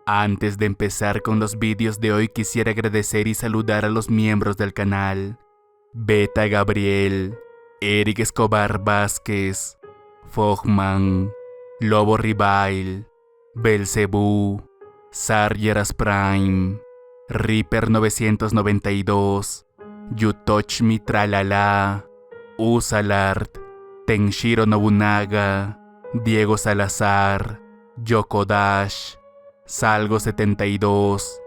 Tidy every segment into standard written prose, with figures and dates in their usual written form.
Antes de empezar con los vídeos de hoy quisiera agradecer y saludar a los miembros del canal. Beta Gabriel, Eric Escobar Vázquez, Fogman, Lobo Ribail, Belcebú, Sargeras Prime, Reaper 992, You Touch Me Tralala, Usalart, Tenshiro Nobunaga, Diego Salazar, Yoko Dash, Salgo 72,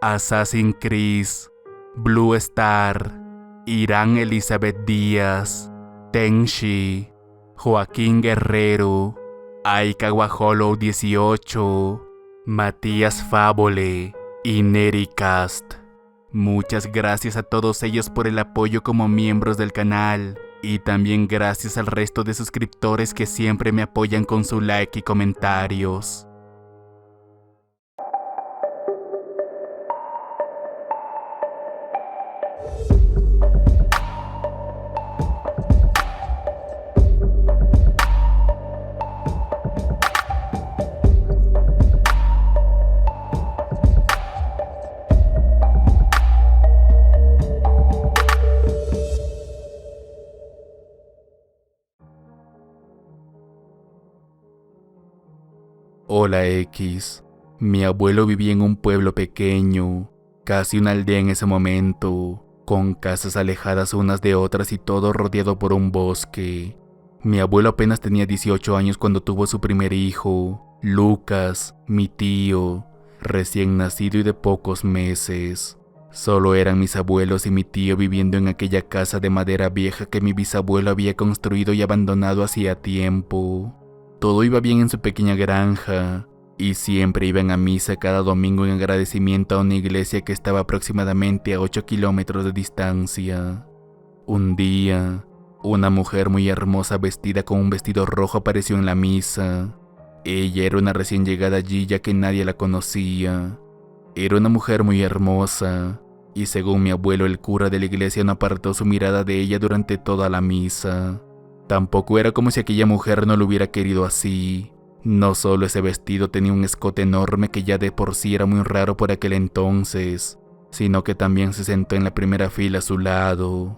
Assassin Chris, Blue Star, Irán Elizabeth Díaz, Tenshi, Joaquín Guerrero, Aikawa Hollow 18, Matías Fábole y Nericast. Muchas gracias a todos ellos por el apoyo como miembros del canal y también gracias al resto de suscriptores que siempre me apoyan con su like y comentarios. Hola X, mi abuelo vivía en un pueblo pequeño, casi una aldea en ese momento, con casas alejadas unas de otras y todo rodeado por un bosque. Mi abuelo apenas tenía 18 años cuando tuvo su primer hijo, Lucas, mi tío, recién nacido y de pocos meses. Solo eran mis abuelos y mi tío viviendo en aquella casa de madera vieja que mi bisabuelo había construido y abandonado hacía tiempo. Todo iba bien en su pequeña granja, y siempre iban a misa cada domingo en agradecimiento a una iglesia que estaba aproximadamente a 8 kilómetros de distancia. Un día, una mujer muy hermosa vestida con un vestido rojo apareció en la misa. Ella era una recién llegada allí ya que nadie la conocía. Era una mujer muy hermosa, y según mi abuelo el cura de la iglesia no apartó su mirada de ella durante toda la misa. Tampoco era como si aquella mujer no lo hubiera querido así. No solo ese vestido tenía un escote enorme que ya de por sí era muy raro por aquel entonces, sino que también se sentó en la primera fila a su lado.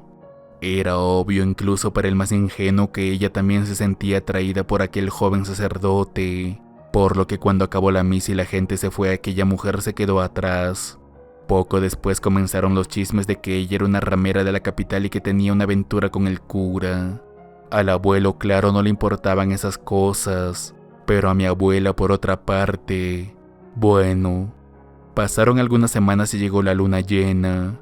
Era obvio incluso para el más ingenuo que ella también se sentía atraída por aquel joven sacerdote, por lo que cuando acabó la misa y la gente se fue, aquella mujer se quedó atrás. Poco después comenzaron los chismes de que ella era una ramera de la capital y que tenía una aventura con el cura. Al abuelo, claro, no le importaban esas cosas, pero a mi abuela, por otra parte, bueno, pasaron algunas semanas y llegó la luna llena.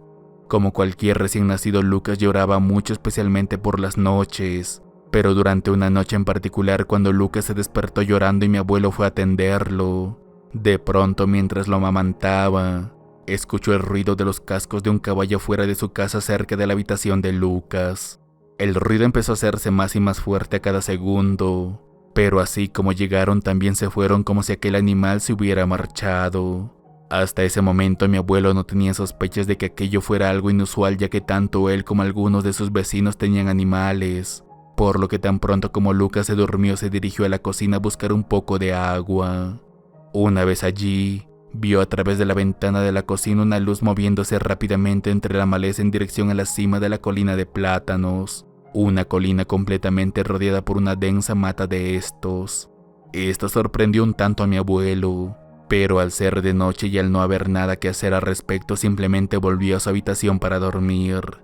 Como cualquier recién nacido, Lucas lloraba mucho, especialmente por las noches, pero durante una noche en particular, cuando Lucas se despertó llorando y mi abuelo fue a atenderlo, de pronto, mientras lo amamantaba, escuchó el ruido de los cascos de un caballo fuera de su casa cerca de la habitación de Lucas. El ruido empezó a hacerse más y más fuerte a cada segundo, pero así como llegaron también se fueron como si aquel animal se hubiera marchado. Hasta ese momento mi abuelo no tenía sospechas de que aquello fuera algo inusual, ya que tanto él como algunos de sus vecinos tenían animales, por lo que tan pronto como Lucas se durmió se dirigió a la cocina a buscar un poco de agua. Una vez allí, vio a través de la ventana de la cocina una luz moviéndose rápidamente entre la maleza en dirección a la cima de la colina de plátanos. Una colina completamente rodeada por una densa mata de estos. Esto sorprendió un tanto a mi abuelo, pero al ser de noche y al no haber nada que hacer al respecto, simplemente volvió a su habitación para dormir.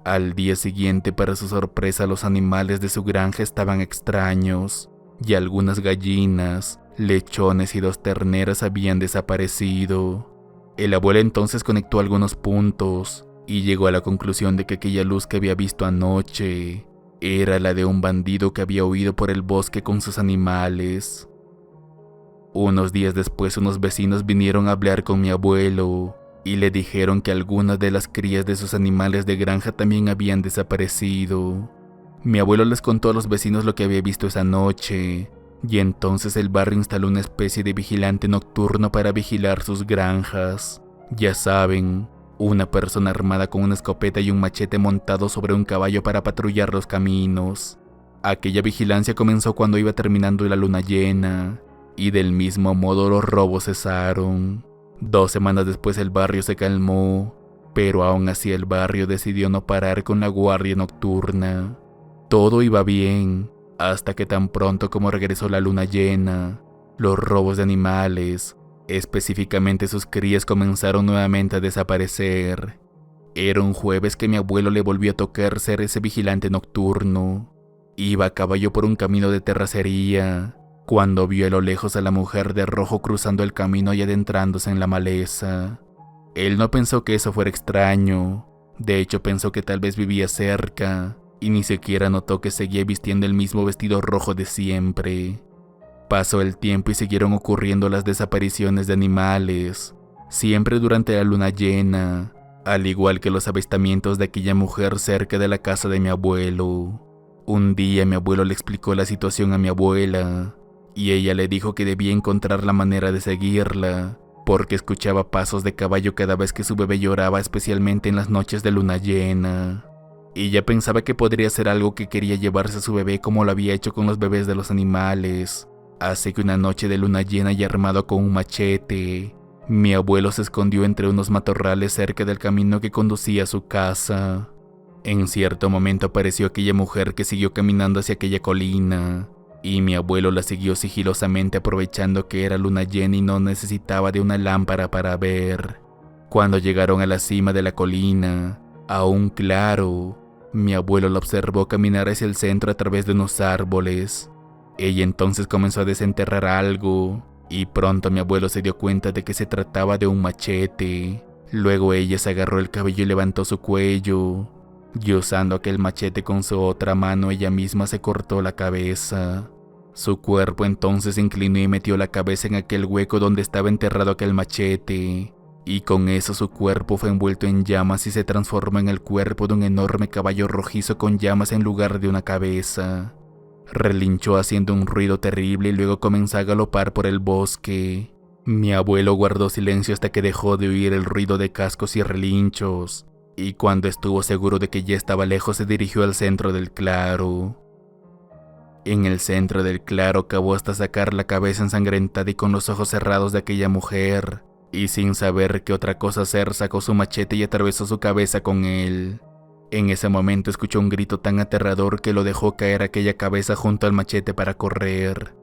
Al día siguiente, para su sorpresa, los animales de su granja estaban extraños, y algunas gallinas, lechones y 2 terneras habían desaparecido. El abuelo entonces conectó algunos puntos, y llegó a la conclusión de que aquella luz que había visto anoche era la de un bandido que había huido por el bosque con sus animales. Unos días después, unos vecinos vinieron a hablar con mi abuelo y le dijeron que algunas de las crías de sus animales de granja también habían desaparecido. Mi abuelo les contó a los vecinos lo que había visto esa noche, y entonces el barrio instaló una especie de vigilante nocturno para vigilar sus granjas. Ya saben, una persona armada con una escopeta y un machete montado sobre un caballo para patrullar los caminos. Aquella vigilancia comenzó cuando iba terminando la luna llena, y del mismo modo los robos cesaron. 2 semanas después el barrio se calmó, pero aún así el barrio decidió no parar con la guardia nocturna. Todo iba bien, hasta que tan pronto como regresó la luna llena, los robos de animales, específicamente sus crías, comenzaron nuevamente a desaparecer. Era un jueves que mi abuelo le volvió a tocar ser ese vigilante nocturno. Iba a caballo por un camino de terracería, cuando vio a lo lejos a la mujer de rojo cruzando el camino y adentrándose en la maleza. Él no pensó que eso fuera extraño, de hecho pensó que tal vez vivía cerca, y ni siquiera notó que seguía vistiendo el mismo vestido rojo de siempre. Pasó el tiempo y siguieron ocurriendo las desapariciones de animales, siempre durante la luna llena, al igual que los avistamientos de aquella mujer cerca de la casa de mi abuelo. Un día mi abuelo le explicó la situación a mi abuela, y ella le dijo que debía encontrar la manera de seguirla, porque escuchaba pasos de caballo cada vez que su bebé lloraba, especialmente en las noches de luna llena. Ella pensaba que podría ser algo que quería llevarse a su bebé como lo había hecho con los bebés de los animales. Así que una noche de luna llena y armado con un machete, mi abuelo se escondió entre unos matorrales cerca del camino que conducía a su casa. En cierto momento apareció aquella mujer que siguió caminando hacia aquella colina, y mi abuelo la siguió sigilosamente aprovechando que era luna llena y no necesitaba de una lámpara para ver. Cuando llegaron a la cima de la colina, aún claro, mi abuelo la observó caminar hacia el centro a través de unos árboles. Ella entonces comenzó a desenterrar algo, y pronto mi abuelo se dio cuenta de que se trataba de un machete. Luego ella se agarró el cabello y levantó su cuello, y usando aquel machete con su otra mano ella misma se cortó la cabeza. Su cuerpo entonces se inclinó y metió la cabeza en aquel hueco donde estaba enterrado aquel machete, y con eso su cuerpo fue envuelto en llamas y se transformó en el cuerpo de un enorme caballo rojizo con llamas en lugar de una cabeza. Relinchó haciendo un ruido terrible y luego comenzó a galopar por el bosque. Mi abuelo guardó silencio hasta que dejó de oír el ruido de cascos y relinchos, y cuando estuvo seguro de que ya estaba lejos se dirigió al centro del claro. En el centro del claro cavó hasta sacar la cabeza ensangrentada y con los ojos cerrados de aquella mujer, y sin saber qué otra cosa hacer sacó su machete y atravesó su cabeza con él. En ese momento escuchó un grito tan aterrador que lo dejó caer aquella cabeza junto al machete para correr.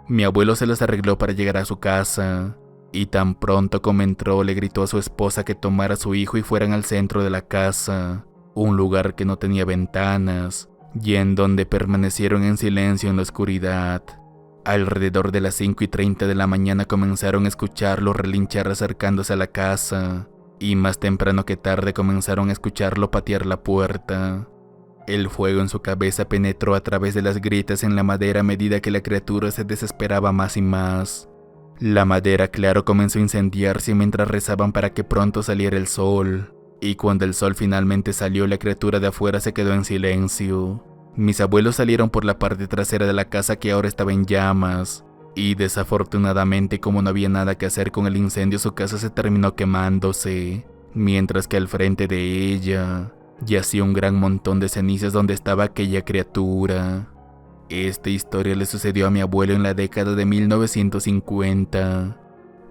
Mi abuelo se las arregló para llegar a su casa, y tan pronto como entró le gritó a su esposa que tomara a su hijo y fueran al centro de la casa, un lugar que no tenía ventanas, y en donde permanecieron en silencio en la oscuridad. Alrededor de las 5:30 de la mañana comenzaron a escucharlo relinchar acercándose a la casa, y más temprano que tarde comenzaron a escucharlo patear la puerta. El fuego en su cabeza penetró a través de las grietas en la madera a medida que la criatura se desesperaba más y más. La madera, claro, comenzó a incendiarse mientras rezaban para que pronto saliera el sol, y cuando el sol finalmente salió, la criatura de afuera se quedó en silencio. Mis abuelos salieron por la parte trasera de la casa que ahora estaba en llamas, y desafortunadamente, como no había nada que hacer con el incendio, su casa se terminó quemándose, mientras que al frente de ella yacía un gran montón de cenizas donde estaba aquella criatura. Esta historia le sucedió a mi abuelo en la década de 1950.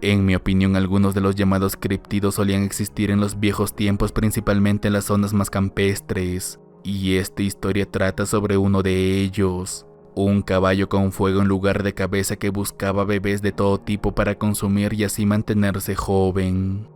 En mi opinión, algunos de los llamados críptidos solían existir en los viejos tiempos, principalmente en las zonas más campestres, y esta historia trata sobre uno de ellos, un caballo con fuego en lugar de cabeza que buscaba bebés de todo tipo para consumir y así mantenerse joven.